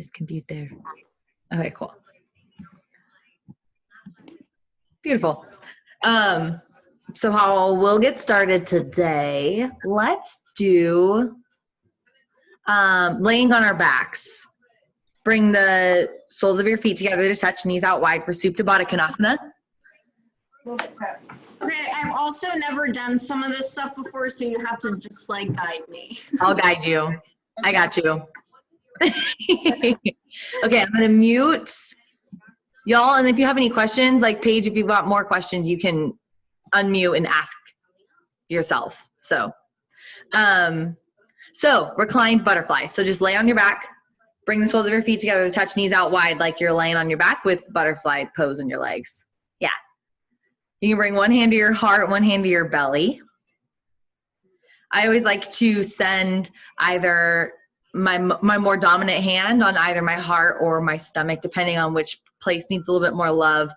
just compute there. Okay, cool. Beautiful. So how we'll get started today, let's do laying on our backs. Bring the soles of your feet together to touch, knees out wide for Supta Baddha Konasana. Okay, I've also never done some of this stuff before, so you have to just like guide me. I'll guide you. I got you. Okay, I'm gonna mute y'all, and if you have any questions, like Paige, if you've got more questions, you can unmute and ask yourself. So reclined butterfly. So just lay on your back, bring the soles of your feet together, touch knees out wide like you're laying on your back with butterfly pose in your legs. Yeah. You can bring one hand to your heart, one hand to your belly. I always like to send either my more dominant hand on either my heart or my stomach, depending on which place needs a little bit more love,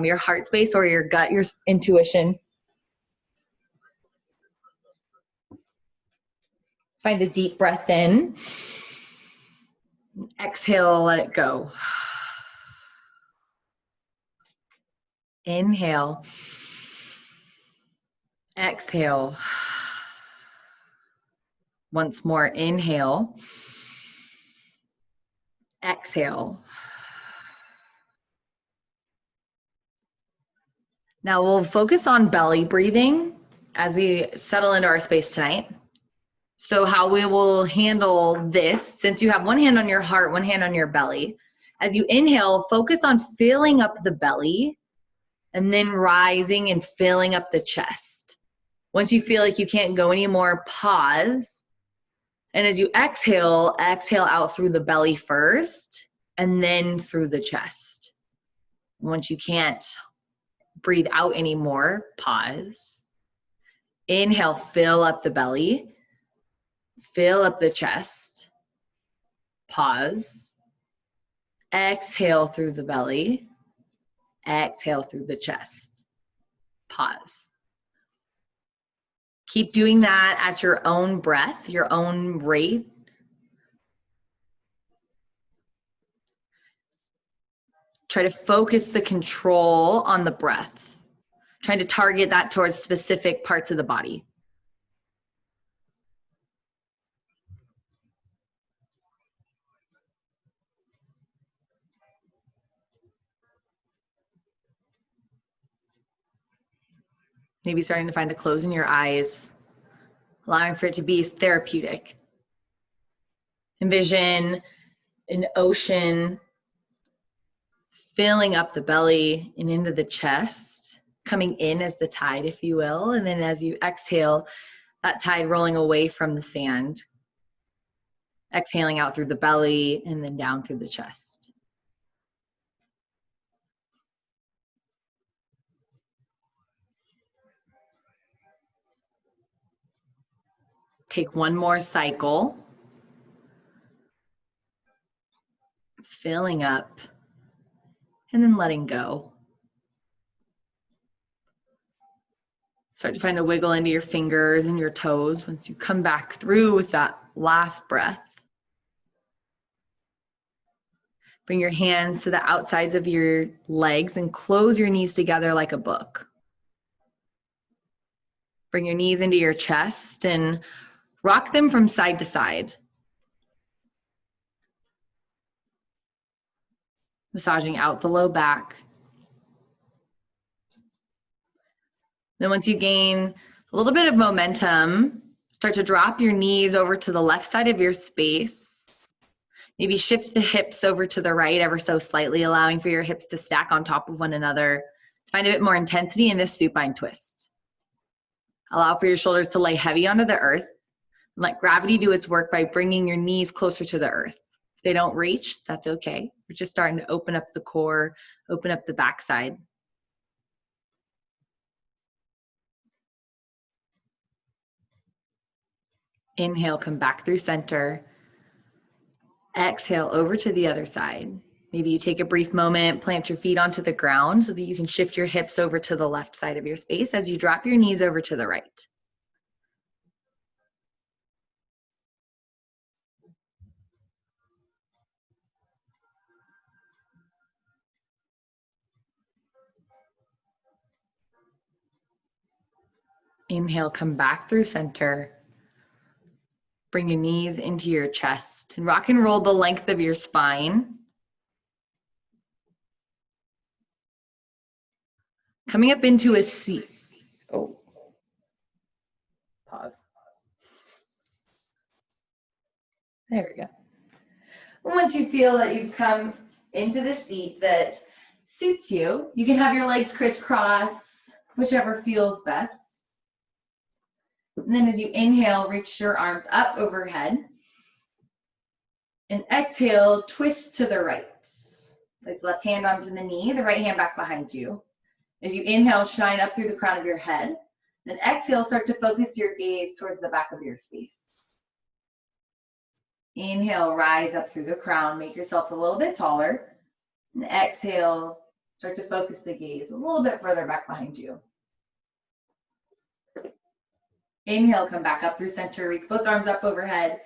your heart space or your gut, your intuition. Find a deep breath in. Exhale, let it go. Inhale. Exhale. Once more, inhale. Exhale. Now we'll focus on belly breathing as we settle into our space tonight. So how we will handle this, since you have one hand on your heart, one hand on your belly, as you inhale, focus on filling up the belly and then rising and filling up the chest. Once you feel like you can't go anymore, pause. And as you exhale, exhale out through the belly first and then through the chest. Once you can't breathe out anymore, pause. Inhale, fill up the belly. Fill up the chest. Pause. Exhale through the belly. Exhale through the chest. Pause. Keep doing that at your own breath, your own rate. Try to focus the control on the breath. Trying to target that towards specific parts of the body. Maybe starting to find a close in your eyes, allowing for it to be therapeutic. Envision an ocean filling up the belly and into the chest, coming in as the tide, if you will, and then as you exhale, that tide rolling away from the sand, exhaling out through the belly and then down through the chest. Take one more cycle, filling up and then letting go. Start to find a wiggle into your fingers and your toes once you come back through with that last breath. Bring your hands to the outsides of your legs and close your knees together like a book. Bring your knees into your chest and rock them from side to side. Massaging out the low back. Then once you gain a little bit of momentum, start to drop your knees over to the left side of your space. Maybe shift the hips over to the right ever so slightly, allowing for your hips to stack on top of one another to find a bit more intensity in this supine twist. Allow for your shoulders to lay heavy onto the earth. And let gravity do its work by bringing your knees closer to the earth. If they don't reach, that's okay. We're just starting to open up the core, open up the backside. Inhale, come back through center. Exhale over to the other side. Maybe you take a brief moment, plant your feet onto the ground so that you can shift your hips over to the left side of your space as you drop your knees over to the right. Inhale, come back through center. Bring your knees into your chest and rock and roll the length of your spine. Coming up into a seat. Oh, pause. There we go. Once you feel that you've come into the seat that suits you, you can have your legs crisscross, whichever feels best. And then as you inhale, reach your arms up overhead. And exhale, twist to the right. Place the left hand onto the knee, the right hand back behind you. As you inhale, shine up through the crown of your head. Then exhale, start to focus your gaze towards the back of your space. Inhale, rise up through the crown, make yourself a little bit taller. And exhale, start to focus the gaze a little bit further back behind you. Inhale, come back up through center, reach both arms up overhead.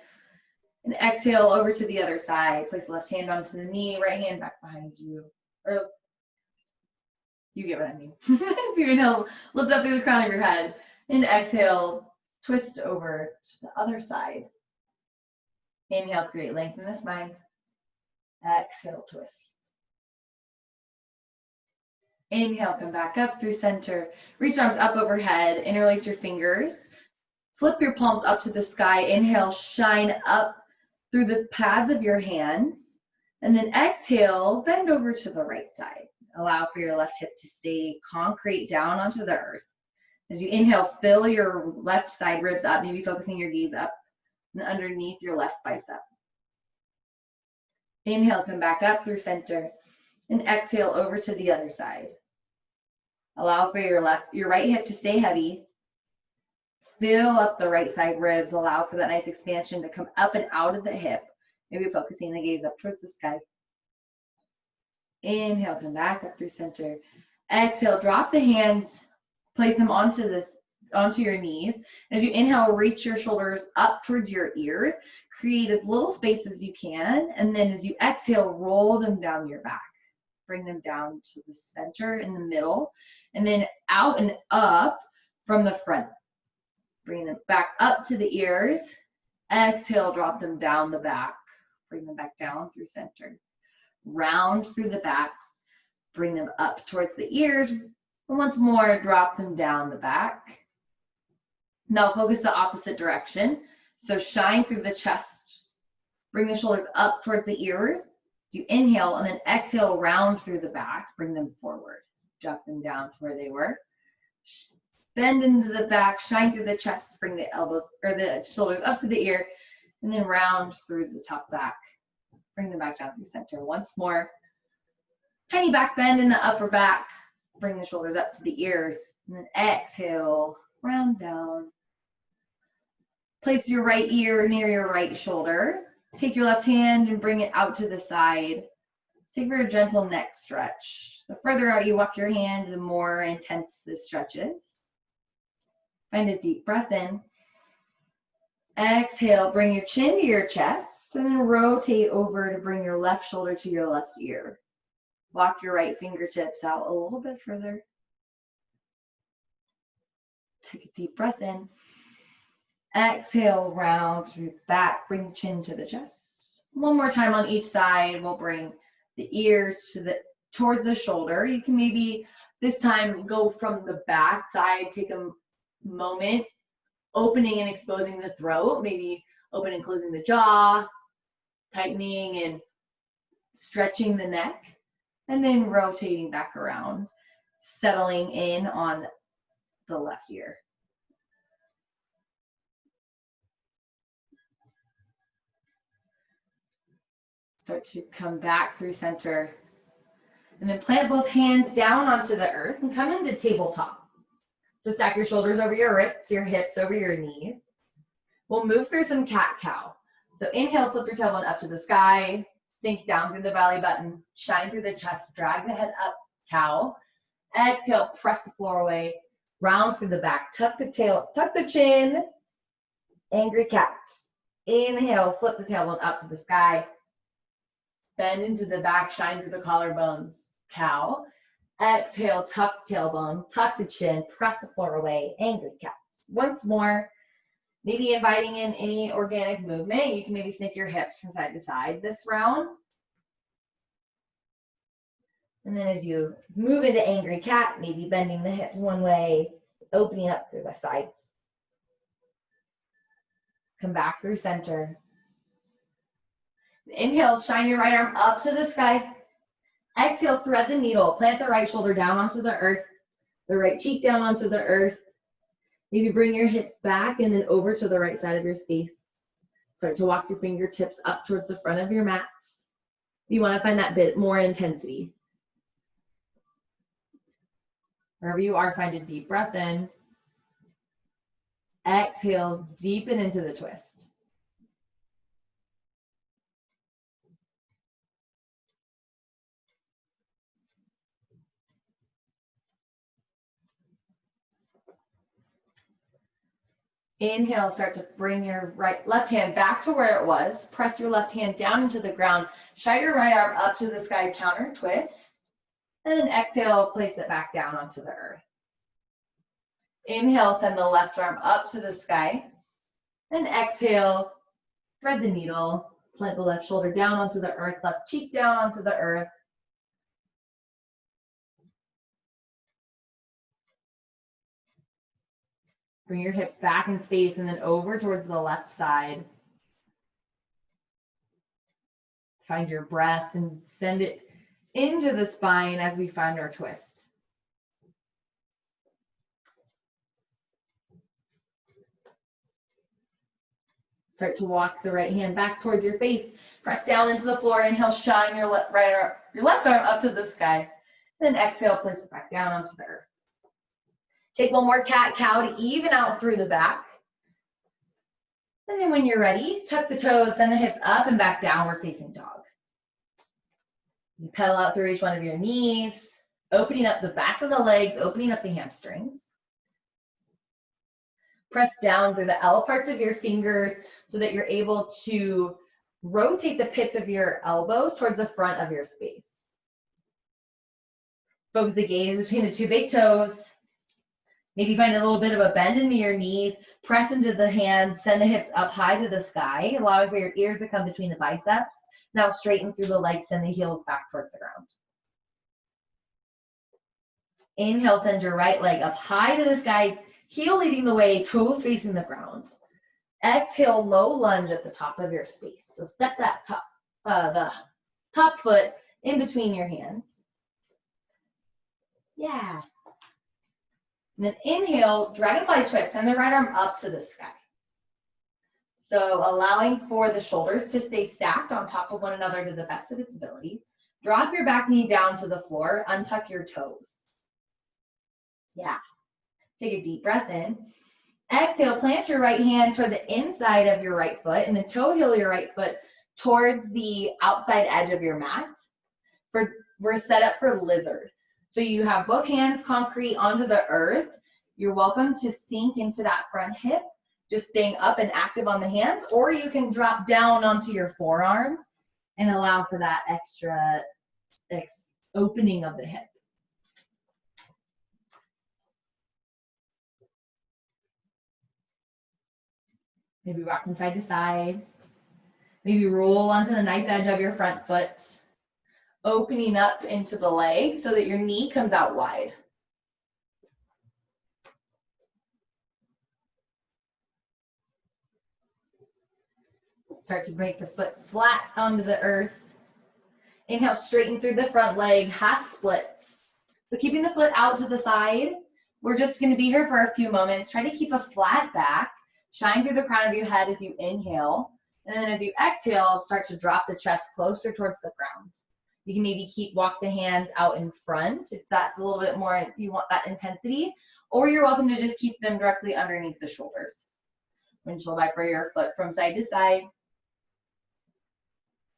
And exhale over to the other side. Place the left hand onto the knee, right hand back behind you. Or you get what I mean. So you inhale, lift up through the crown of your head. And exhale, twist over to the other side. Inhale, create length in the spine. Exhale, twist. Inhale, come back up through center. Reach arms up overhead. Interlace your fingers. Flip your palms up to the sky. Inhale, shine up through the pads of your hands. And then exhale, bend over to the right side. Allow for your left hip to stay concrete down onto the earth. As you inhale, fill your left side ribs up, maybe focusing your gaze up and underneath your left bicep. Inhale, come back up through center. And exhale over to the other side. Allow for your right hip to stay heavy. Fill up the right side ribs. Allow for that nice expansion to come up and out of the hip. Maybe focusing the gaze up towards the sky. Inhale, come back up through center. Exhale, drop the hands, place them onto your knees. As you inhale, reach your shoulders up towards your ears. Create as little space as you can. And then as you exhale, roll them down your back. Bring them down to the center in the middle. And then out and up from the front. Bring them back up to the ears. Exhale, drop them down the back. Bring them back down through center. Round through the back. Bring them up towards the ears. And once more, drop them down the back. Now focus the opposite direction. So shine through the chest. Bring the shoulders up towards the ears. So you inhale and then exhale, round through the back. Bring them forward. Drop them down to where they were. Bend into the back, shine through the chest, bring the elbows or the shoulders up to the ear, and then round through the top back. Bring them back down through center. Once more. Tiny back bend in the upper back. Bring the shoulders up to the ears, and then exhale, round down. Place your right ear near your right shoulder. Take your left hand and bring it out to the side. Take for a gentle neck stretch. The further out you walk your hand, the more intense the stretch is. Find a deep breath in. Exhale, bring your chin to your chest and then rotate over to bring your left shoulder to your left ear. Walk your right fingertips out a little bit further. Take a deep breath in. Exhale, round through the back, bring the chin to the chest. One more time on each side, we'll bring the ear towards the shoulder. You can maybe this time go from the back side, take a moment, opening and exposing the throat, maybe open and closing the jaw, tightening and stretching the neck, and then rotating back around, settling in on the left ear. Start to come back through center. And then plant both hands down onto the earth and come into tabletop. So stack your shoulders over your wrists, your hips over your knees. We'll move through some cat-cow. So inhale, flip your tailbone up to the sky. Sink down through the belly button. Shine through the chest. Drag the head up, cow. Exhale, press the floor away. Round through the back. Tuck the tail, tuck the chin. Angry cat. Inhale, flip the tailbone up to the sky. Bend into the back, shine through the collarbones, cow. Exhale, tuck the tailbone, tuck the chin, press the floor away, angry cat. Once more, maybe inviting in any organic movement. You can maybe snake your hips from side to side this round. And then as you move into angry cat, maybe bending the hips one way, opening up through the sides. Come back through center. Inhale, shine your right arm up to the sky. Exhale, thread the needle. Plant the right shoulder down onto the earth, the right cheek down onto the earth. Maybe bring your hips back and then over to the right side of your space. Start to walk your fingertips up towards the front of your mat. You want to find that bit more intensity. Wherever you are, find a deep breath in. Exhale, deepen into the twist. Inhale, start to bring your left hand back to where it was. Press your left hand down into the ground. Shine your right arm up to the sky, counter twist. And then exhale, place it back down onto the earth. Inhale, send the left arm up to the sky. And exhale, thread the needle. Plant the left shoulder down onto the earth, left cheek down onto the earth. Bring your hips back in space and then over towards the left side. Find your breath and send it into the spine as we find our twist. Start to walk the right hand back towards your face. Press down into the floor. Inhale, shine your left arm up to the sky. Then exhale, place it back down onto the earth. Take one more cat-cow to even out through the back. And then when you're ready, tuck the toes, send the hips up and back, downward facing dog. You pedal out through each one of your knees, opening up the backs of the legs, opening up the hamstrings. Press down through the L parts of your fingers so that you're able to rotate the pits of your elbows towards the front of your space. Focus the gaze between the two big toes. Maybe find a little bit of a bend into your knees, press into the hands, send the hips up high to the sky, allowing for your ears to come between the biceps. Now straighten through the legs, send the heels back towards the ground. Inhale, send your right leg up high to the sky, heel leading the way, toes facing the ground. Exhale, low lunge at the top of your space. So step that the top foot in between your hands. Yeah. And then inhale, dragonfly twist, send the right arm up to the sky. So allowing for the shoulders to stay stacked on top of one another to the best of its ability. Drop your back knee down to the floor, untuck your toes. Yeah. Take a deep breath in. Exhale, plant your right hand toward the inside of your right foot and then toe heel your right foot towards the outside edge of your mat. We're set up for lizard. So you have both hands concrete onto the earth. You're welcome to sink into that front hip, just staying up and active on the hands, or you can drop down onto your forearms and allow for that extra opening of the hip. Maybe rock from side to side. Maybe roll onto the knife edge of your front foot, opening up into the leg so that your knee comes out wide. Start to break the foot flat onto the earth. Inhale, straighten through the front leg, half splits. So keeping the foot out to the side, we're just going to be here for a few moments. Try to keep a flat back. Shine through the crown of your head as you inhale. And then as you exhale, start to drop the chest closer towards the ground. You can maybe walk the hands out in front if that's a little bit more, you want that intensity, or you're welcome to just keep them directly underneath the shoulders. Windshield wiper your foot from side to side.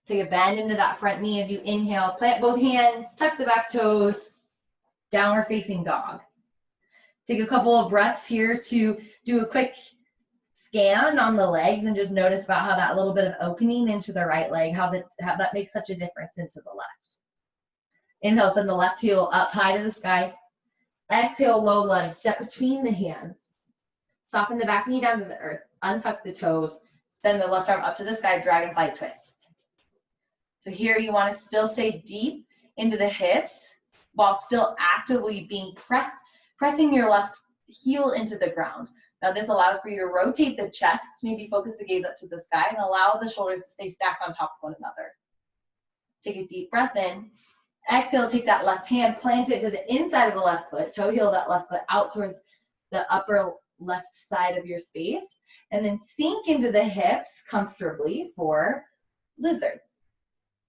Take a bend into that front knee as you inhale. Plant both hands, tuck the back toes, downward facing dog. Take a couple of breaths here to do a quick scan on the legs and just notice about how that little bit of opening into the right leg, how that makes such a difference into the left. Inhale, send the left heel up high to the sky. Exhale, low lunge, step between the hands. Soften the back knee down to the earth. Untuck the toes. Send the left arm up to the sky, dragonfly twist. So here you want to still stay deep into the hips while still actively being pressing your left heel into the ground. Now this allows for you to rotate the chest, maybe focus the gaze up to the sky, and allow the shoulders to stay stacked on top of one another. Take a deep breath in. Exhale, take that left hand, plant it to the inside of the left foot, toe heel that left foot out towards the upper left side of your space, and then sink into the hips comfortably for lizard.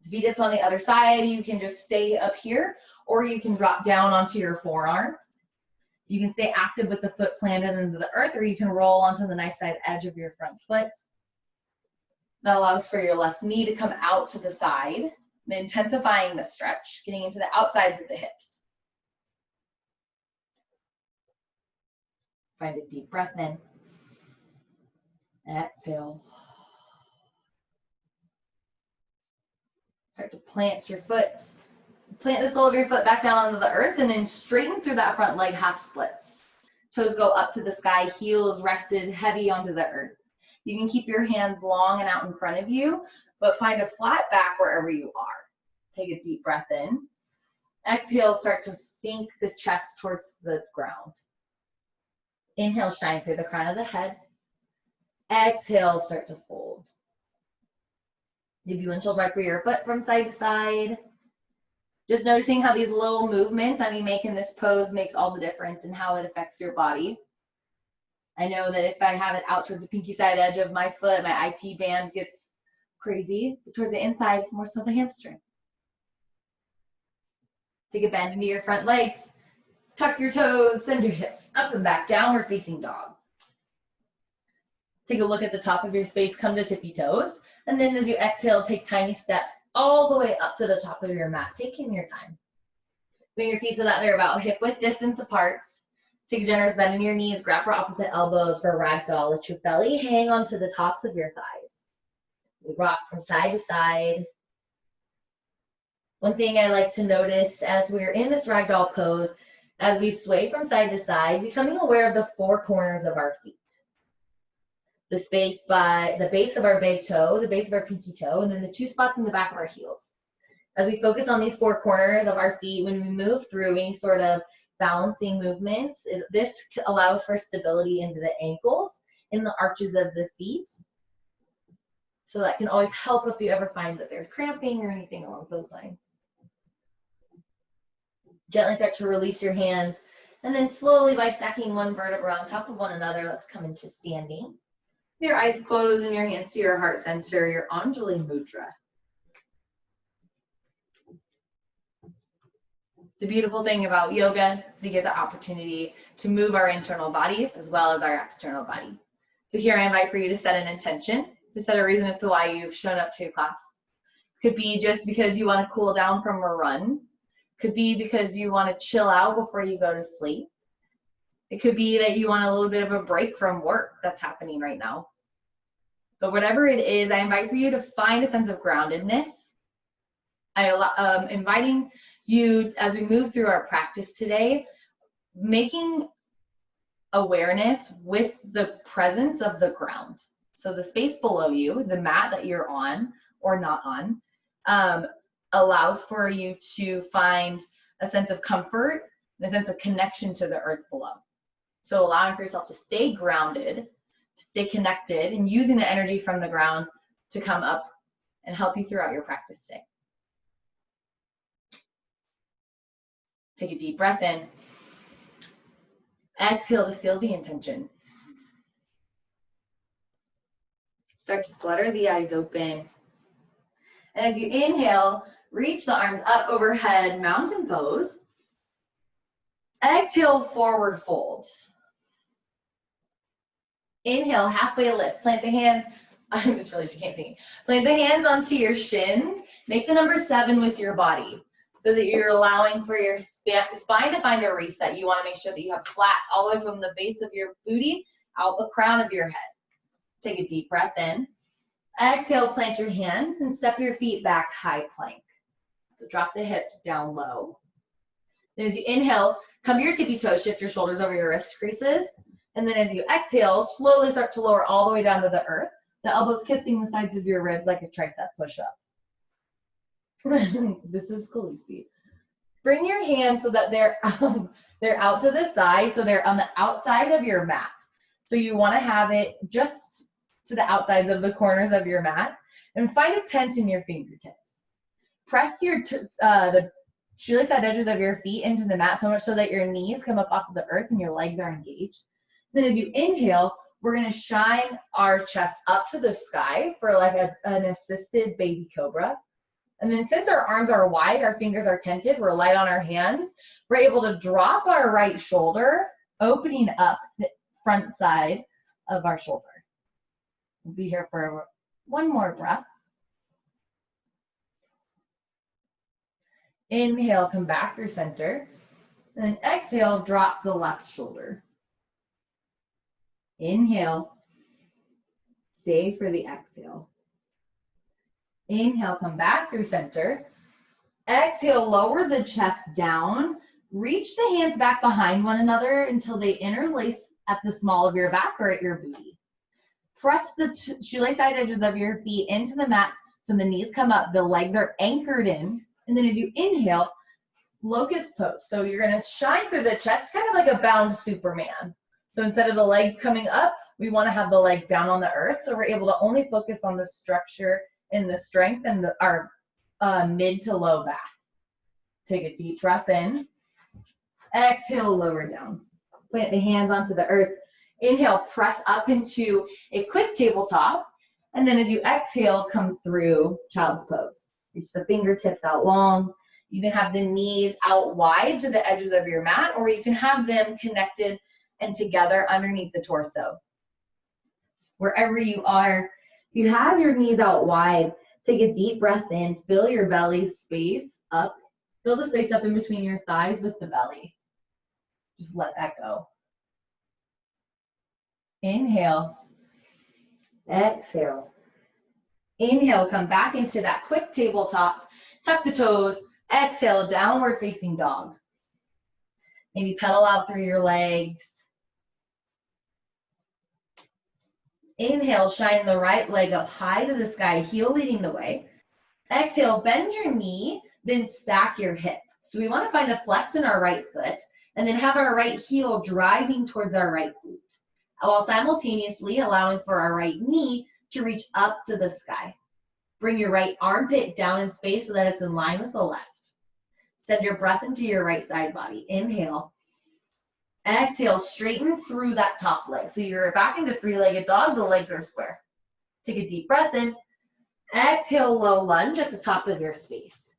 If you did this on the other side, you can just stay up here, or you can drop down onto your forearms. You can stay active with the foot planted into the earth, or you can roll onto the knife side edge of your front foot. That allows for your left knee to come out to the side, intensifying the stretch, getting into the outsides of the hips. Find a deep breath in. Exhale. Start to plant your foot. Plant the sole of your foot back down onto the earth and then straighten through that front leg, half splits. Toes go up to the sky, heels rested heavy onto the earth. You can keep your hands long and out in front of you, but find a flat back wherever you are. Take a deep breath in. Exhale, start to sink the chest towards the ground. Inhale, shine through the crown of the head. Exhale, start to fold. Maybe windshield wiper your foot from side to side. Just noticing how these little movements that we make in this pose makes all the difference in how it affects your body. I know that if I have it out towards the pinky side edge of my foot, my IT band gets crazy. But towards the inside, it's more so the hamstring. Take a bend into your front legs. Tuck your toes, send your hips up and back, downward facing dog. Take a look at the top of your space, come to tippy toes. And then as you exhale, take tiny steps all the way up to the top of your mat, taking your time. Bring your feet so that they're about hip width distance apart. Take a generous bend in your knees, grab for opposite elbows for ragdoll. Let your belly hang onto the tops of your thighs. We rock from side to side. One thing I like to notice as we're in this ragdoll pose, as we sway from side to side, becoming aware of the four corners of our feet. The space by the base of our big toe, the base of our pinky toe, and then the two spots in the back of our heels. As we focus on these four corners of our feet, when we move through any sort of balancing movements, this allows for stability into the ankles and the arches of the feet. So that can always help if you ever find that there's cramping or anything along those lines. Gently start to release your hands, and then slowly by stacking one vertebra on top of one another, let's come into standing. Your eyes closed and your hands to your heart center, your Anjali Mudra. The beautiful thing about yoga is we get the opportunity to move our internal bodies as well as our external body. So here I invite for you to set an intention, to set a reason as to why you've shown up to class. Could be just because you want to cool down from a run. Could be because you want to chill out before you go to sleep. It could be that you want a little bit of a break from work that's happening right now. But whatever it is, I invite for you to find a sense of groundedness. I'm inviting you, as we move through our practice today, making awareness with the presence of the ground. So the space below you, the mat that you're on or not on, allows for you to find a sense of comfort and a sense of connection to the earth below. So allowing for yourself to stay grounded, to stay connected, and using the energy from the ground to come up and help you throughout your practice today. Take a deep breath in. Exhale to seal the intention. Start to flutter the eyes open. And as you inhale, reach the arms up overhead, mountain pose. Exhale, forward fold. Inhale, halfway lift. Plant the hands. I'm just realized you can't see me. Plant the hands onto your shins. Make the number 7 with your body so that you're allowing for your spine to find a reset. You want to make sure that you have flat all the way from the base of your booty out the crown of your head. Take a deep breath in. Exhale, plant your hands and step your feet back, high plank. So drop the hips down low. Then as you inhale, come to your tippy toes, shift your shoulders over your wrist creases, And then as you exhale, slowly start to lower all the way down to the earth. The elbows kissing the sides of your ribs like a tricep push-up. This is Khaleesi. Bring your hands so that they're out to the side, so they're on the outside of your mat. So you want to have it just to the outsides of the corners of your mat, and find a tent in your fingertips. Press the shoelace side edges of your feet into the mat so much so that your knees come up off of the earth and your legs are engaged. Then as you inhale, we're going to shine our chest up to the sky for like an assisted baby cobra. And then since our arms are wide, our fingers are tented, we're light on our hands, we're able to drop our right shoulder, opening up the front side of our shoulder. We'll be here for one more breath. Inhale, come back through center. And then exhale, drop the left shoulder. Inhale, stay for the exhale. Inhale, come back through center. Exhale, lower the chest down. Reach the hands back behind one another until they interlace at the small of your back or at your booty. Press the shoelace side edges of your feet into the mat so the knees come up, the legs are anchored in. And then as you inhale, locust pose. So you're going to shine through the chest, kind of like a bound Superman. So instead of the legs coming up, we want to have the legs down on the earth. So we're able to only focus on the structure and the strength and our mid to low back. Take a deep breath in. Exhale, lower down. Plant the hands onto the earth. Inhale, press up into a quick tabletop. And then as you exhale, come through child's pose. Reach the fingertips out long. You can have the knees out wide to the edges of your mat, or you can have them connected and together underneath the torso. Wherever you are, you have your knees out wide. Take a deep breath in. Fill your belly space up. Fill the space up in between your thighs with the belly. Just let that go. Inhale. Exhale. Inhale, come back into that quick tabletop. Tuck the toes. Exhale, downward facing dog. Maybe pedal out through your legs. Inhale, shine the right leg up high to the sky, heel leading the way. Exhale, bend your knee, then stack your hip. So we want to find a flex in our right foot, and then have our right heel driving towards our right glute, while simultaneously allowing for our right knee to reach up to the sky. Bring your right armpit down in space so that it's in line with the left. Send your breath into your right side body. Inhale. Exhale, straighten through that top leg. So you're back into three-legged dog, the legs are square. Take a deep breath in. Exhale, low lunge at the top of your space.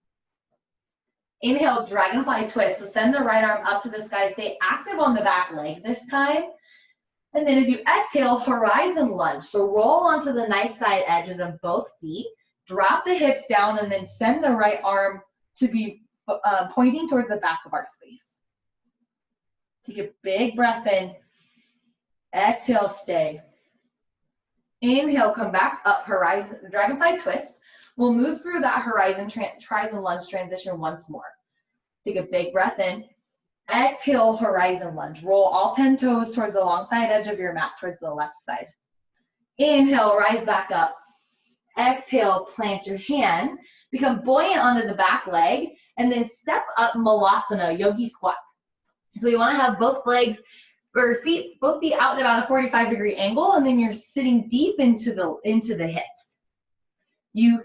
Inhale, dragonfly twist. So send the right arm up to the sky. Stay active on the back leg this time. And then as you exhale, horizon lunge. So roll onto the knife side edges of both feet. Drop the hips down and then send the right arm to be pointing towards the back of our space. Take a big breath in. Exhale, stay. Inhale, come back up, horizon, dragonfly twist. We'll move through that horizon lunge transition once more. Take a big breath in. Exhale, horizon lunge. Roll all 10 toes towards the long side edge of your mat, towards the left side. Inhale, rise back up. Exhale, plant your hand. Become buoyant onto the back leg, and then step up malasana, yogi squat. So you want to have both legs or both feet out at about a 45-degree angle, and then you're sitting deep into the hips. You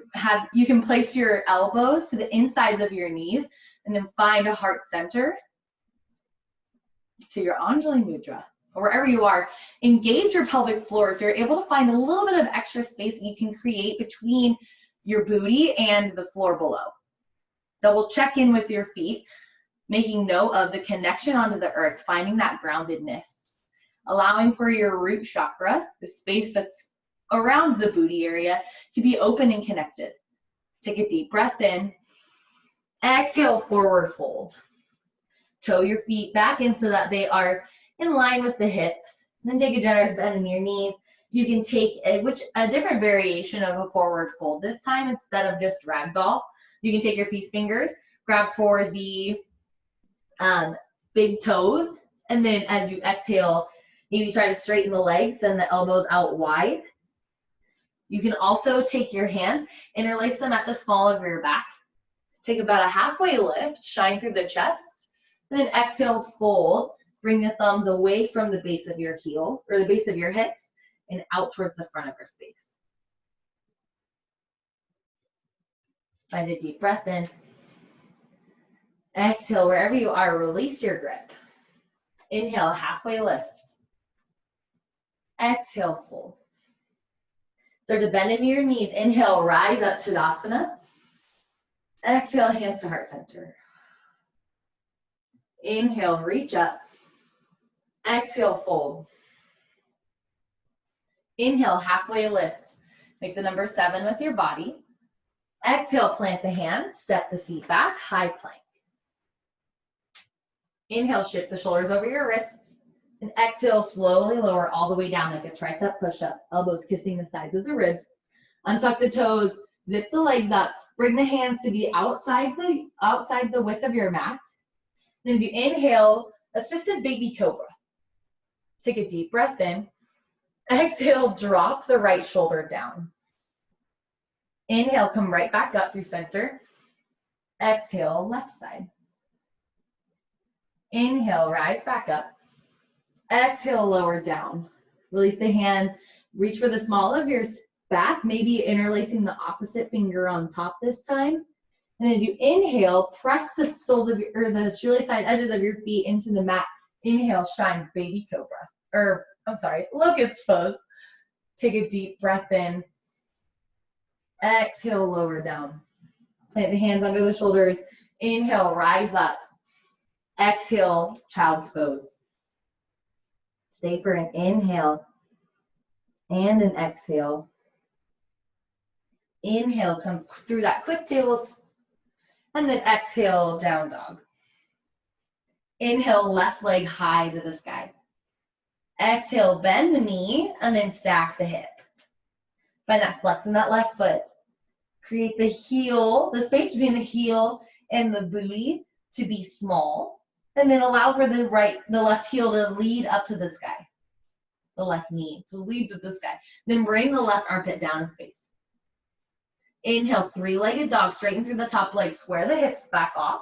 can place your elbows to the insides of your knees, and then find a heart center to your Anjali Mudra. Or wherever you are, engage your pelvic floor so you're able to find a little bit of extra space that you can create between your booty and the floor below. Double check in with your feet, making note of the connection onto the earth, finding that groundedness, allowing for your root chakra, the space that's around the booty area, to be open and connected. Take a deep breath in. Exhale, forward fold. Toe your feet back in so that they are in line with the hips. Then take a generous bend in your knees. You can take a different variation of a forward fold. This time, instead of just ragdoll, you can take your peace fingers, grab for the big toes, and then as you exhale, Maybe try to straighten the legs, send the elbows out wide. You can also take your hands, interlace them at the small of your back. Take about a halfway lift, shine through the chest, and then exhale, fold. Bring the thumbs away from the base of your heel, or the base of your hips, and out towards the front of your space. Find a deep breath in. Exhale, wherever you are, release your grip. Inhale, halfway lift. Exhale, fold. Start to bend into your knees. Inhale, rise up to Tadasana. Exhale, hands to heart center. Inhale, reach up. Exhale, fold. Inhale, halfway lift. Make the number 7 with your body. Exhale, plant the hands, step the feet back, high plank. Inhale, shift the shoulders over your wrists. And exhale, slowly lower all the way down like a tricep push-up, elbows kissing the sides of the ribs. Untuck the toes, zip the legs up, bring the hands to be outside the width of your mat. And as you inhale, assisted baby cobra. Take a deep breath in. Exhale, drop the right shoulder down. Inhale, come right back up through center. Exhale, left side. Inhale, rise back up. Exhale, lower down. Release the hands, reach for the small of your back, maybe interlacing the opposite finger on top this time. And as you inhale, press the soles of the shoelace side edges of your feet into the mat. Inhale, shine, baby cobra. Locust pose. Take a deep breath in. Exhale, lower down. Plant the hands under the shoulders. Inhale, rise up. Exhale, child's pose. Stay for an inhale and an exhale. Inhale, come through that quick table, and then exhale, down dog. Inhale, left leg high to the sky. Exhale, bend the knee, and then stack the hip. Find that flex in that left foot. Create the heel, the space between the heel and the booty to be small. And then allow for the left heel to lead up to the sky. The left knee to lead to the sky. Then bring the left armpit down in space. Inhale, 3-legged dog, straighten through the top leg, square the hips back off.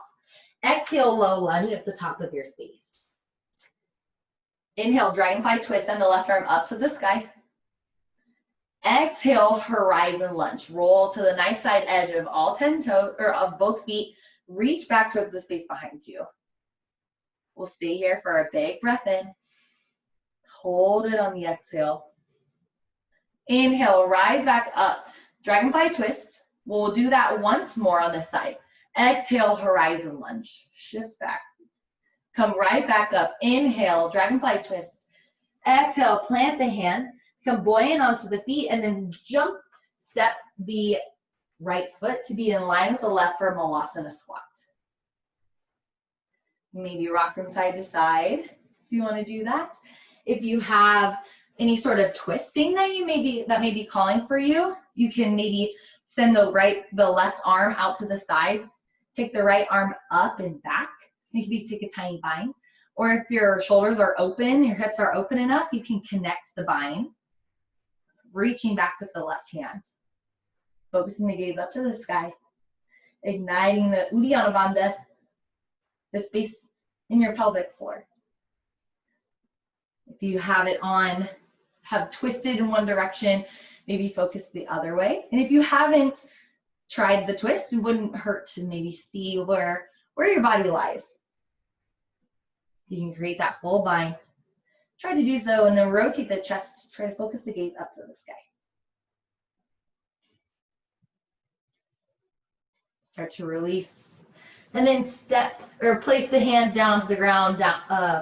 Exhale, low lunge at the top of your space. Inhale, dragonfly twist, and the left arm up to the sky. Exhale, horizon lunge. Roll to the knife side edge of all 10 toes, or of both feet. Reach back towards the space behind you. We'll stay here for a big breath in. Hold it on the exhale. Inhale, rise back up. Dragonfly twist. We'll do that once more on this side. Exhale, horizon lunge. Shift back. Come right back up. Inhale, dragonfly twist. Exhale, plant the hands. Come buoyant onto the feet and then jump, step the right foot to be in line with the left for Malasana squat. Maybe rock from side to side if you want to do that. If you have any sort of twisting that may be calling for you, you can maybe send the left arm out to the side. Take the right arm up and back. Maybe take a tiny bind. Or if your shoulders are open, your hips are open enough, you can connect the bind. Reaching back with the left hand. Focusing the gaze up to the sky. Igniting the Uddiyana Bandha, the space in your pelvic floor. If you have it on, have twisted in one direction, maybe focus the other way. And if you haven't tried the twist, it wouldn't hurt to maybe see where your body lies. You can create that full bind. Try to do so and then rotate the chest. Try to focus the gaze up to the sky. Start to release. And then place the hands down to the ground,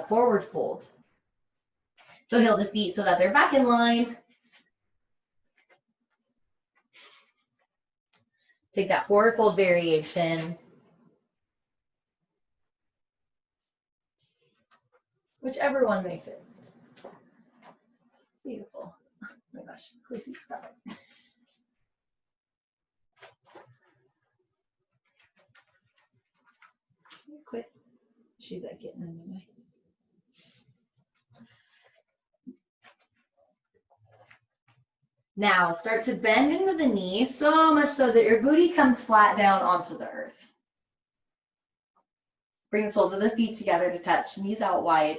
forward fold. So heel the feet so that they're back in line. Take that forward fold variation. Whichever one may fit. Beautiful. Oh my gosh, please stop it. Quit. She's getting in the way. Now start to bend into the knee so much so that your booty comes flat down onto the earth. Bring the soles of the feet together to touch, knees out wide.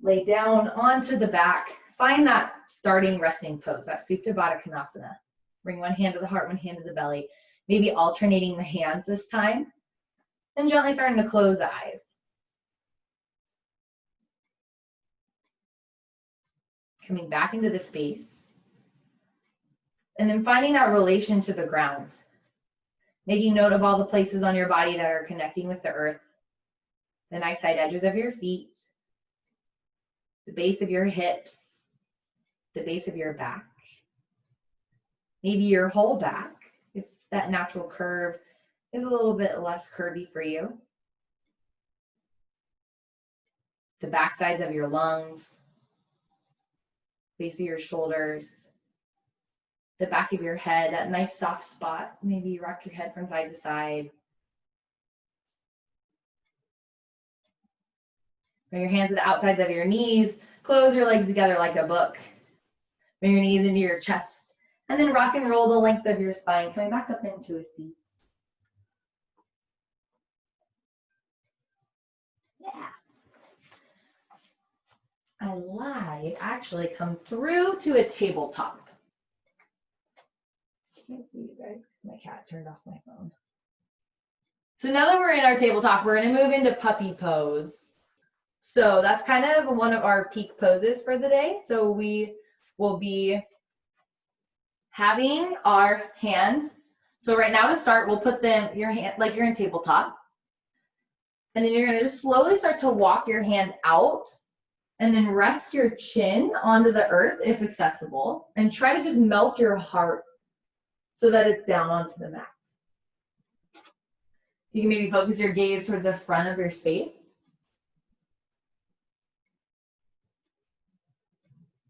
Lay down onto the back. Find that starting resting pose, that Supta Baddha Konasana. Bring one hand to the heart, one hand to the belly. Maybe alternating the hands this time. And gently starting to close the eyes. Coming back into the space. And then finding that relation to the ground. Making note of all the places on your body that are connecting with the earth. The knife side edges of your feet. The base of your hips. The base of your back. Maybe your whole back, if that natural curve is a little bit less curvy for you. The back sides of your lungs. Base of your shoulders. The back of your head, that nice soft spot. Maybe you rock your head from side to side. Bring your hands to the outsides of your knees. Close your legs together like a book. Bring your knees into your chest. And then rock and roll the length of your spine, coming back up into a seat. Yeah. I lied. Actually come through to a tabletop. Can't see you guys because my cat turned off my phone. So now that we're in our tabletop, we're going to move into puppy pose. So that's kind of one of our peak poses for the day. So we will be having our hands. So right now to start, we'll put them, your hand, like you're in tabletop. And then you're going to just slowly start to walk your hand out and then rest your chin onto the earth if accessible. And try to just melt your heart so that it's down onto the mat. You can maybe focus your gaze towards the front of your space.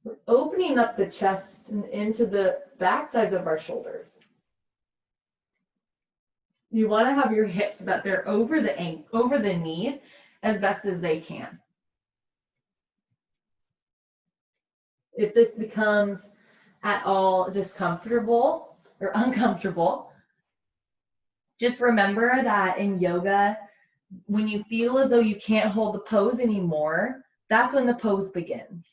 We're opening up the chest and into the back sides of our shoulders. You want to have your hips so that they're over the knees as best as they can. If this becomes at all discomfortable or uncomfortable, just remember that in yoga, when you feel as though you can't hold the pose anymore, that's when the pose begins.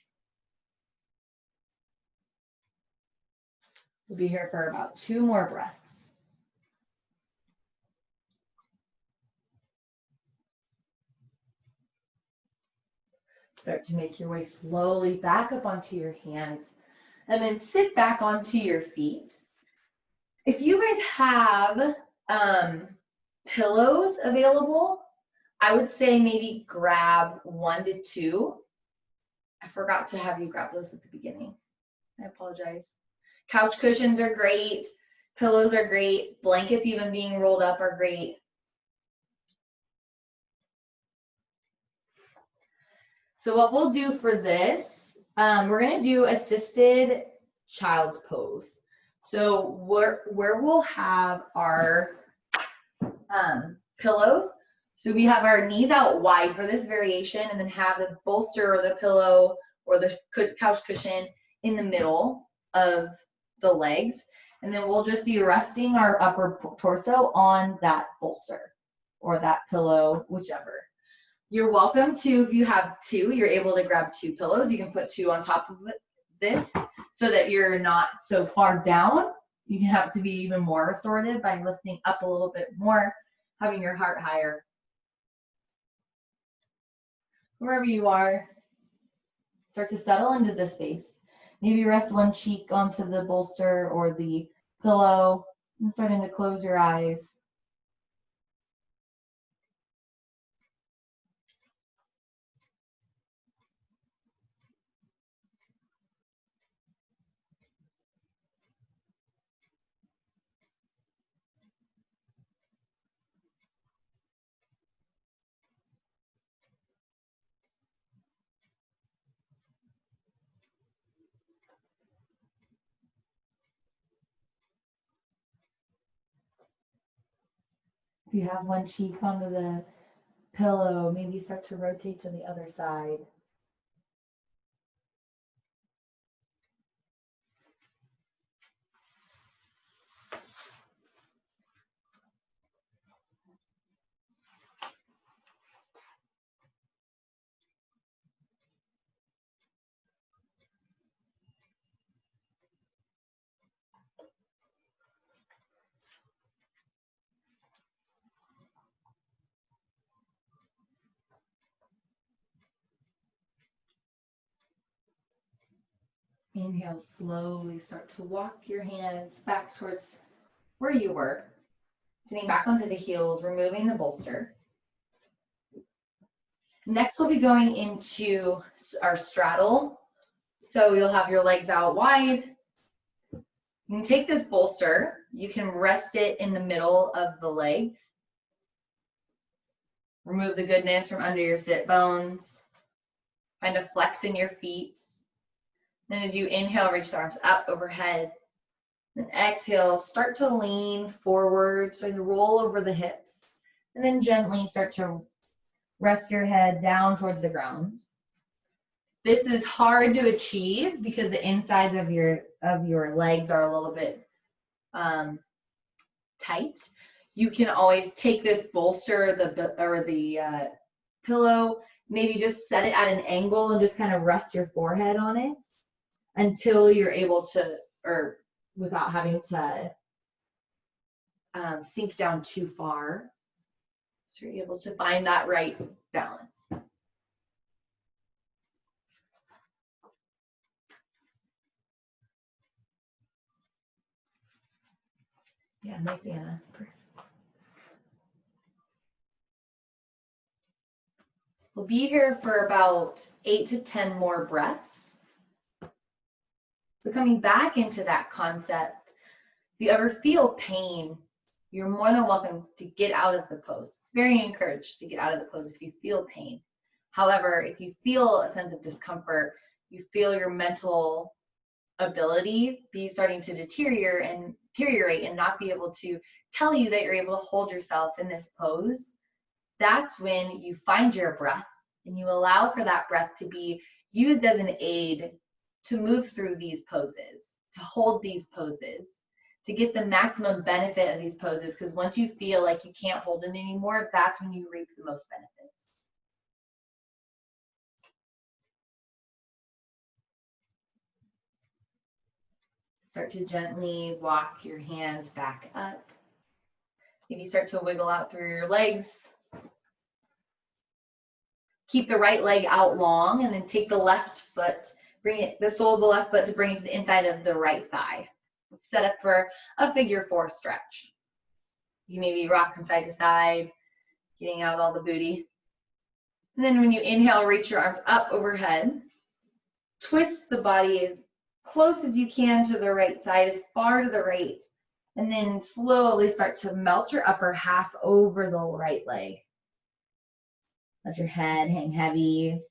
We'll be here for about 2 more breaths. Start to make your way slowly back up onto your hands and then sit back onto your feet. If you guys have pillows available, I would say maybe grab 1 to 2. I forgot to have you grab those at the beginning. I apologize. Couch cushions are great. Pillows are great. Blankets even being rolled up are great. So what we'll do for this, we're going to do assisted child's pose. So where we'll have our pillows. So we have our knees out wide for this variation and then have the bolster or the pillow or the couch cushion in the middle of the legs. And then we'll just be resting our upper torso on that bolster or that pillow, whichever. You're welcome to, if you have 2, you're able to grab 2 pillows. You can put 2 on top of this so that you're not so far down. You can have to be even more restorative by lifting up a little bit more, having your heart higher. Wherever you are, start to settle into this space. Maybe rest one cheek onto the bolster or the pillow and starting to close your eyes. If you have one cheek onto the pillow, maybe start to rotate to the other side. Inhale, slowly start to walk your hands back towards where you were. Sitting back onto the heels, removing the bolster. Next, we'll be going into our straddle. So you'll have your legs out wide. You can take this bolster. You can rest it in the middle of the legs. Remove the goodness from under your sit bones. Find a flex in your feet. Then as you inhale, reach the arms up overhead. Then exhale, start to lean forward, so you roll over the hips. And then gently start to rest your head down towards the ground. This is hard to achieve because the insides of your legs are a little bit tight. You can always take this bolster or the pillow, maybe just set it at an angle and just kind of rest your forehead on it until you're able to, or without having to sink down too far. So you're able to find that right balance. Yeah, nice, Anna. We'll be here for about 8 to 10 more breaths. So coming back into that concept, if you ever feel pain, you're more than welcome to get out of the pose. It's very encouraged to get out of the pose if you feel pain. However, if you feel a sense of discomfort, you feel your mental ability be starting to deteriorate and not be able to tell you that you're able to hold yourself in this pose, that's when you find your breath and you allow for that breath to be used as an aid to move through these poses, to hold these poses, to get the maximum benefit of these poses, because once you feel like you can't hold it anymore, that's when you reap the most benefits. Start to gently walk your hands back up. Maybe start to wiggle out through your legs. Keep the right leg out long and then take the left foot, the sole of the left foot to bring it to the inside of the right thigh. Set up for a figure 4 stretch. You maybe rock from side to side, getting out all the booty. And then when you inhale, reach your arms up overhead. Twist the body as close as you can to the right side, as far to the right. And then slowly start to melt your upper half over the right leg. Let your head hang heavy.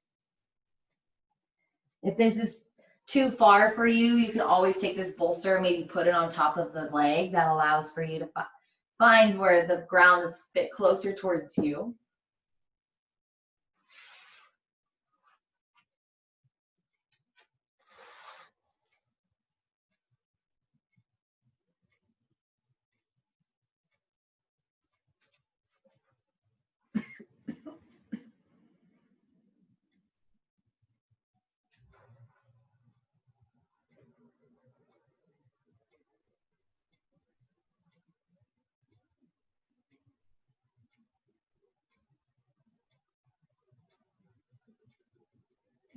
If this is too far for you, you can always take this bolster, maybe put it on top of the leg. That allows for you to find where the ground is a bit closer towards you.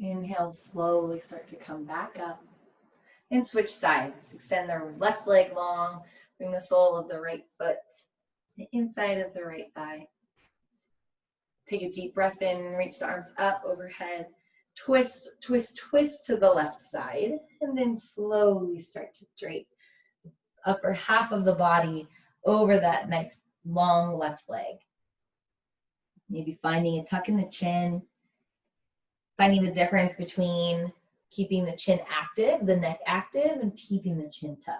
Inhale, slowly start to come back up and switch sides. Extend the left leg long, bring the sole of the right foot to the inside of the right thigh. Take a deep breath in, reach the arms up overhead, twist, twist, twist to the left side, and then slowly start to drape the upper half of the body over that nice long left leg. Maybe finding a tuck in the chin, finding the difference between keeping the chin active, the neck active, and keeping the chin tucked.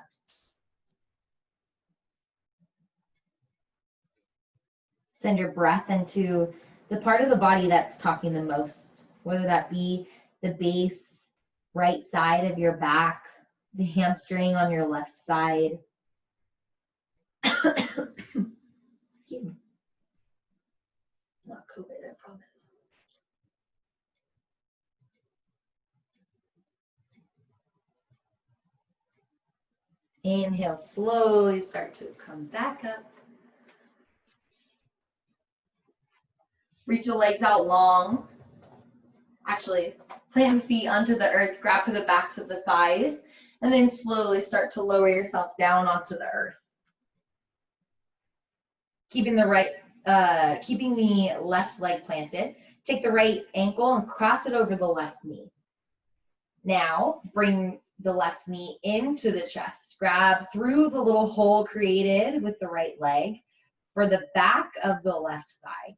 Send your breath into the part of the body that's talking the most, whether that be the base right side of your back, the hamstring on your left side. Excuse me. It's not COVID, I promise. Inhale, slowly start to come back up. Reach the legs out long. Actually, Plant feet onto the earth, grab for the backs of the thighs, and then slowly start to lower yourself down onto the earth. Keeping the left leg planted. Take the right ankle and cross it over the left knee. Now, bring the left knee into the chest. Grab through the little hole created with the right leg for the back of the left thigh.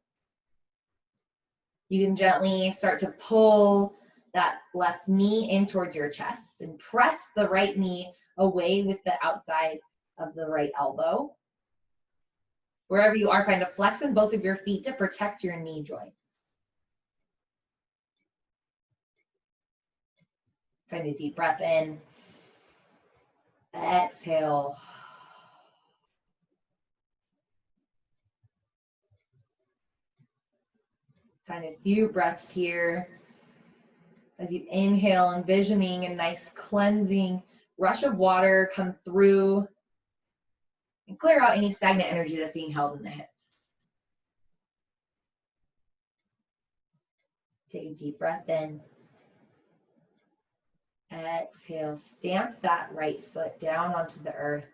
You can gently start to pull that left knee in towards your chest and press the right knee away with the outside of the right elbow. Wherever you are, find a flex in both of your feet to protect your knee joints. Find a deep breath in. Exhale. Find a few breaths here. As you inhale, envisioning a nice cleansing rush of water come through and clear out any stagnant energy that's being held in the hips. Take a deep breath in. Exhale, stamp that right foot down onto the earth.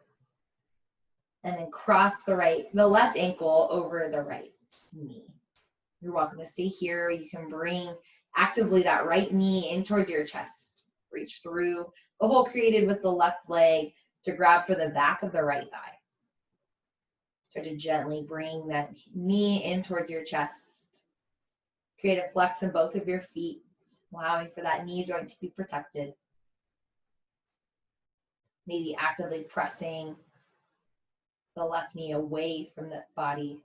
And then cross the left ankle over the right knee. You're welcome to stay here. You can bring actively that right knee in towards your chest. Reach through the hole created with the left leg to grab for the back of the right thigh. Start to gently bring that knee in towards your chest. Create a flex in both of your feet, allowing for that knee joint to be protected. Maybe actively pressing the left knee away from the body.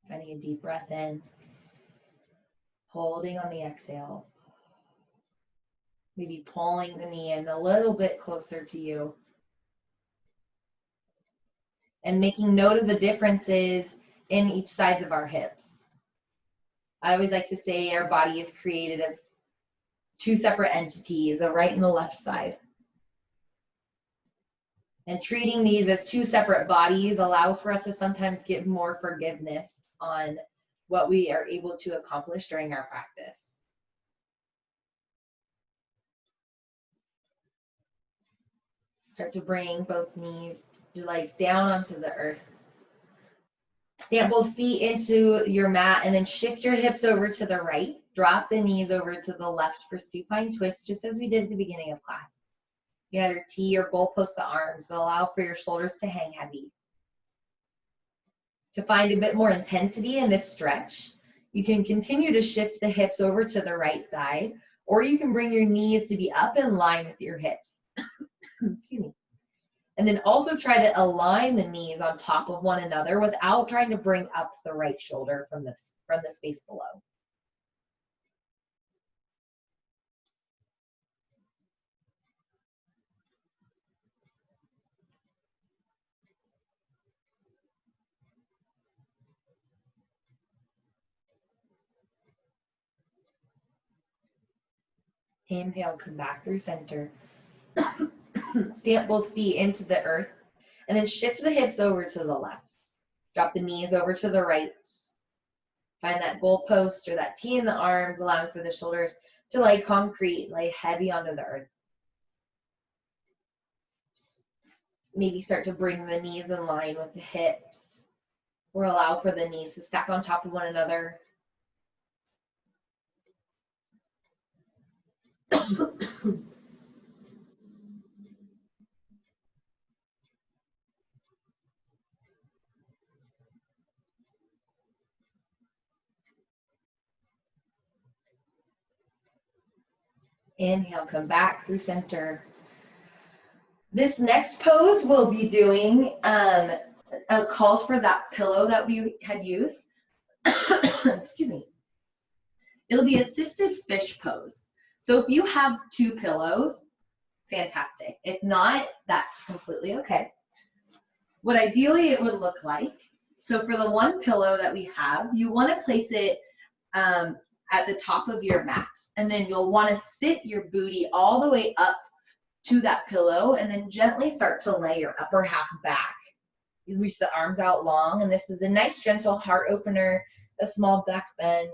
Finding a deep breath in. Holding on the exhale. Maybe pulling the knee in a little bit closer to you. And making note of the differences in each sides of our hips. I always like to say our body is created of two separate entities, the right and the left side. And treating these as two separate bodies allows for us to sometimes get more forgiveness on what we are able to accomplish during our practice. Start to bring both knees, your legs down onto the earth. Stamp both feet into your mat and then shift your hips over to the right. Drop the knees over to the left for supine twist, just as we did at the beginning of class. You can either tee or goalpost the arms, but allow for your shoulders to hang heavy. To find a bit more intensity in this stretch, you can continue to shift the hips over to the right side, or you can bring your knees to be up in line with your hips. Excuse me. And then also try to align the knees on top of one another without trying to bring up the right shoulder from the space below. Inhale, come back through center. Stamp both feet into the earth and then shift the hips over to the left. Drop the knees over to the right. Find that goalpost or that T in the arms, allowing for the shoulders to lay concrete, lay heavy onto the earth. Maybe start to bring the knees in line with the hips, or allow for the knees to stack on top of one another. Inhale, come back through center. This next pose we'll be doing calls for that pillow that we had used. Excuse me. It'll be assisted fish pose. So if you have two pillows, fantastic. If not, that's completely okay. What ideally it would look like, so for the one pillow that we have, you want to place it at the top of your mat, and then you'll want to sit your booty all the way up to that pillow and then gently start to lay your upper half back. You reach the arms out long, and this is a nice gentle heart opener a small back bend.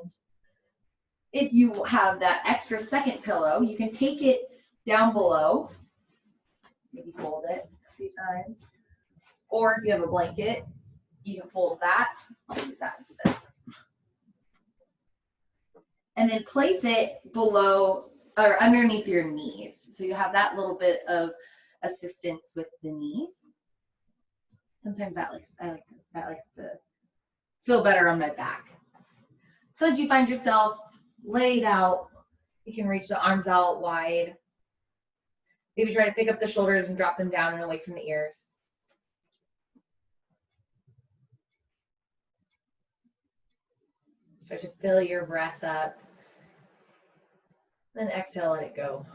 If you have that extra second pillow, you can take it down below, maybe fold it a few times, or if you have a blanket, you can fold that. I'll use that instead. And then place it below or underneath your knees. So you have that little bit of assistance with the knees. Sometimes that likes to feel better on my back. So as you find yourself laid out, you can reach the arms out wide. Maybe try to pick up the shoulders and drop them down and away from the ears. Start to fill your breath up. Then exhale, let it go.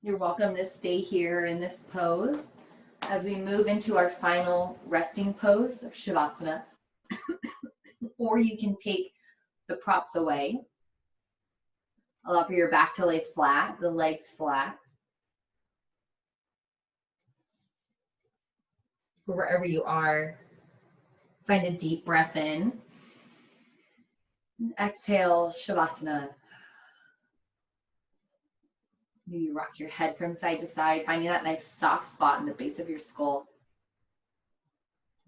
You're welcome to stay here in this pose as we move into our final resting pose of Shavasana. Or you can take the props away. Allow for your back to lay flat, the legs flat. Wherever you are, find a deep breath in. And exhale, Shavasana. Maybe rock your head from side to side, finding that nice soft spot in the base of your skull.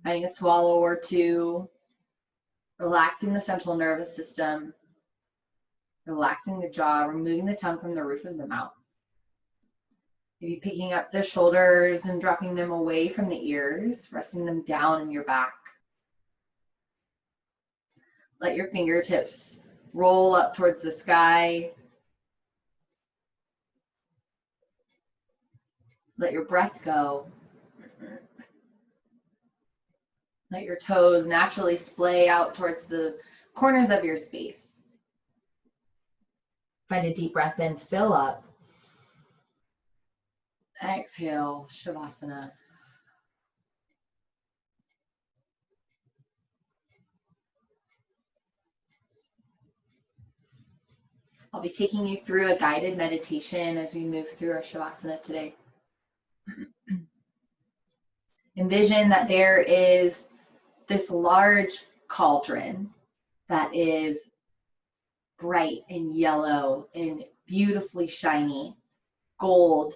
Finding a swallow or two, relaxing the central nervous system, relaxing the jaw, removing the tongue from the roof of the mouth. Maybe picking up the shoulders and dropping them away from the ears, resting them down in your back. Let your fingertips roll up towards the sky. Let your breath go. Let your toes naturally splay out towards the corners of your space. Find a deep breath in, fill up. Exhale, Shavasana. I'll be taking you through a guided meditation as we move through our Shavasana today. Envision that there is this large cauldron that is bright and yellow and beautifully shiny, gold.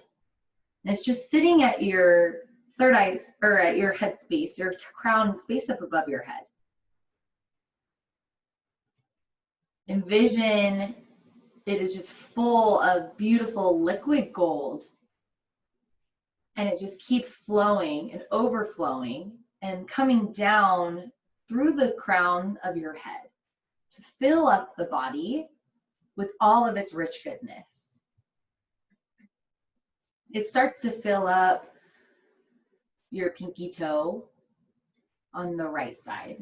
And it's just sitting at your third eye, or at your head space, your crown space up above your head. Envision it is just full of beautiful liquid gold. And it just keeps flowing and overflowing and coming down through the crown of your head to fill up the body with all of its rich goodness. It starts to fill up your pinky toe on the right side,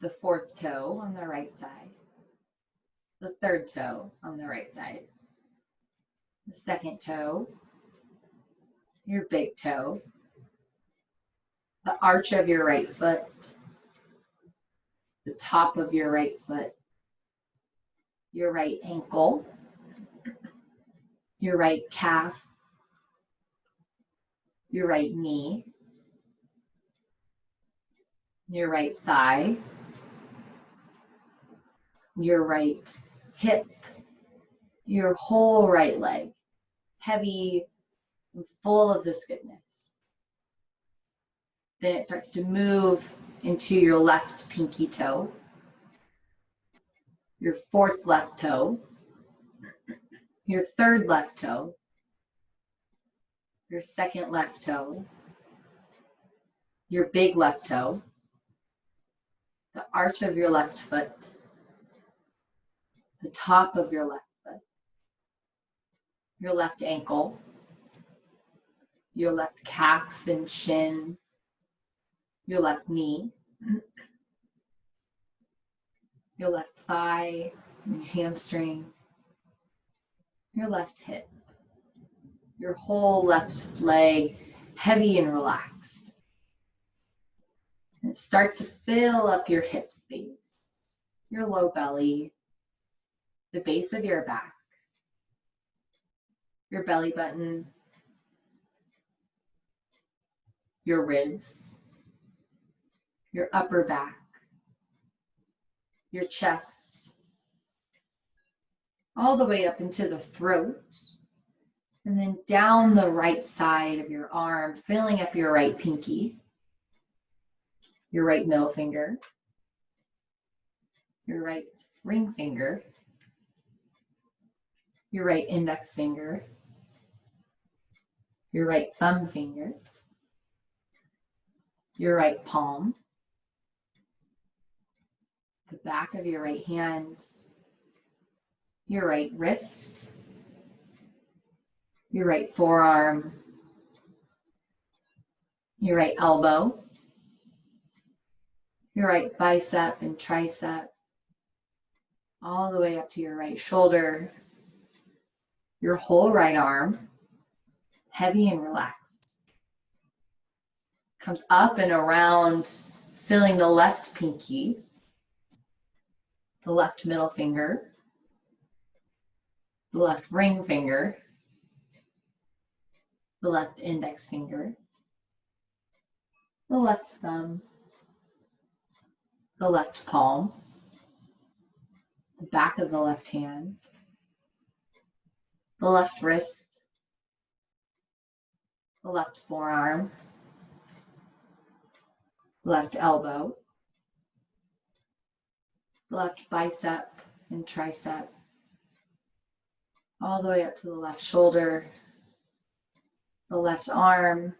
the fourth toe on the right side, the third toe on the right side, the second toe, your big toe, the arch of your right foot, the top of your right foot, your right ankle, your right calf, your right knee, your right thigh, your right hip, your whole right leg, heavy and full of this goodness. Then it starts to move into your left pinky toe, your fourth left toe, your third left toe, your second left toe, your big left toe, the arch of your left foot, the top of your left foot, your left ankle, your left calf and shin, your left knee, your left thigh, and your hamstring, your left hip, your whole left leg, heavy and relaxed. And it starts to fill up your hip space, your low belly, the base of your back, your belly button, your ribs, your upper back, your chest, all the way up into the throat, and then down the right side of your arm, filling up your right pinky, your right middle finger, your right ring finger, your right index finger, your right thumb finger, your right palm, the back of your right hand, your right wrist, your right forearm, your right elbow, your right bicep and tricep, all the way up to your right shoulder, your whole right arm, heavy and relaxed. Comes up and around, filling the left pinky, the left middle finger, the left ring finger, the left index finger, the left thumb, the left palm, the back of the left hand, the left wrist, the left forearm, left elbow, the left bicep and tricep, all the way up to the left shoulder, the left arm,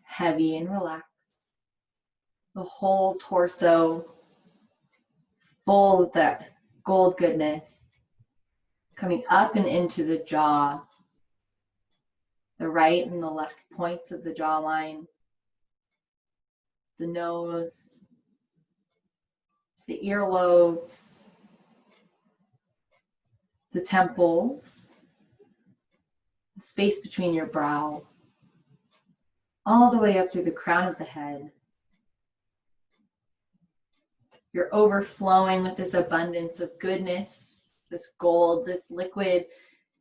heavy and relaxed, the whole torso full of that gold goodness, coming up and into the jaw, the right and the left points of the jawline, the nose, the earlobes, the temples, the space between your brow, all the way up through the crown of the head. You're overflowing with this abundance of goodness, this gold, this liquid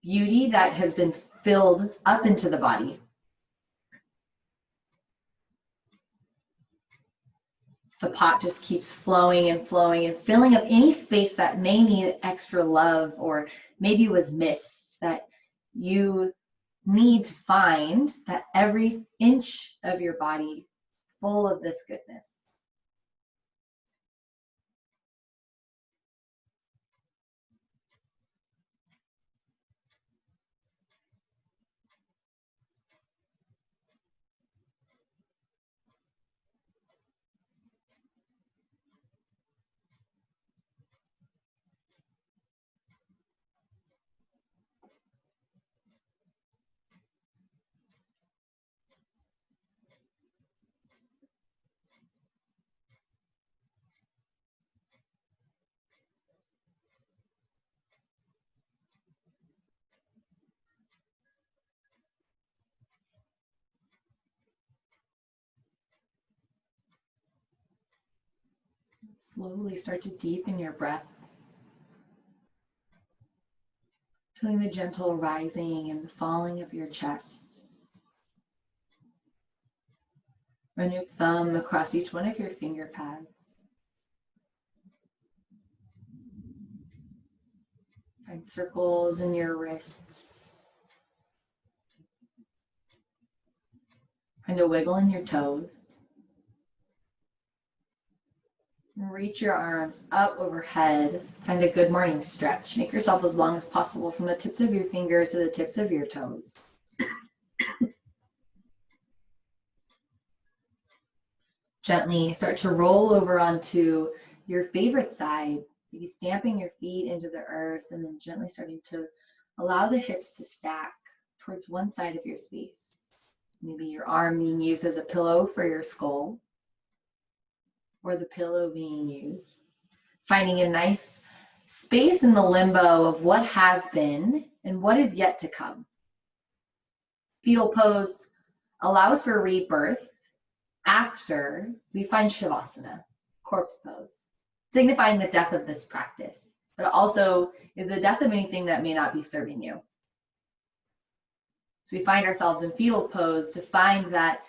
beauty that has been filled up into the body. The pot just keeps flowing and flowing and filling up any space that may need extra love or maybe was missed, that you need to find that every inch of your body full of this goodness. Slowly start to deepen your breath, feeling the gentle rising and falling of your chest. Run your thumb across each one of your finger pads. Find circles in your wrists. Find a wiggle in your toes. Reach your arms up overhead. Find a good morning stretch. Make yourself as long as possible from the tips of your fingers to the tips of your toes. Gently start to roll over onto your favorite side, maybe stamping your feet into the earth and then gently starting to allow the hips to stack towards one side of your space. Maybe your arm being used as a pillow for your skull, or the pillow being used. Finding a nice space in the limbo of what has been and what is yet to come. Fetal pose allows for rebirth after we find Shavasana, corpse pose, signifying the death of this practice, but also is the death of anything that may not be serving you. So we find ourselves in fetal pose to find that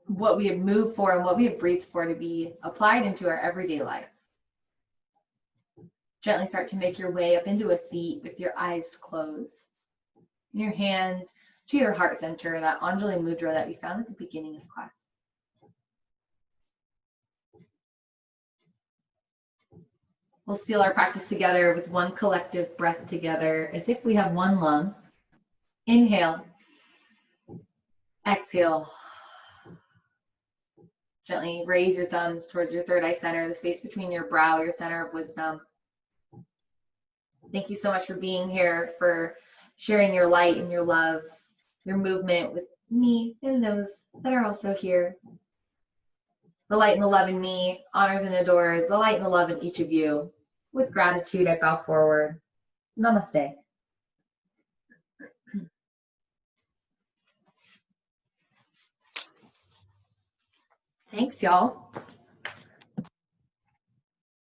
what we have moved for and what we have breathed for to be applied into our everyday life. Gently start to make your way up into a seat with your eyes closed. And your hands to your heart center, that Anjali Mudra that we found at the beginning of class. We'll seal our practice together with one collective breath together as if we have one lung. Inhale. Exhale. Gently raise your thumbs towards your third eye center, the space between your brow, your center of wisdom. Thank you so much for being here, for sharing your light and your love, your movement with me and those that are also here. The light and the love in me honors and adores the light and the love in each of you. With gratitude, I bow forward. Namaste. Thanks, y'all.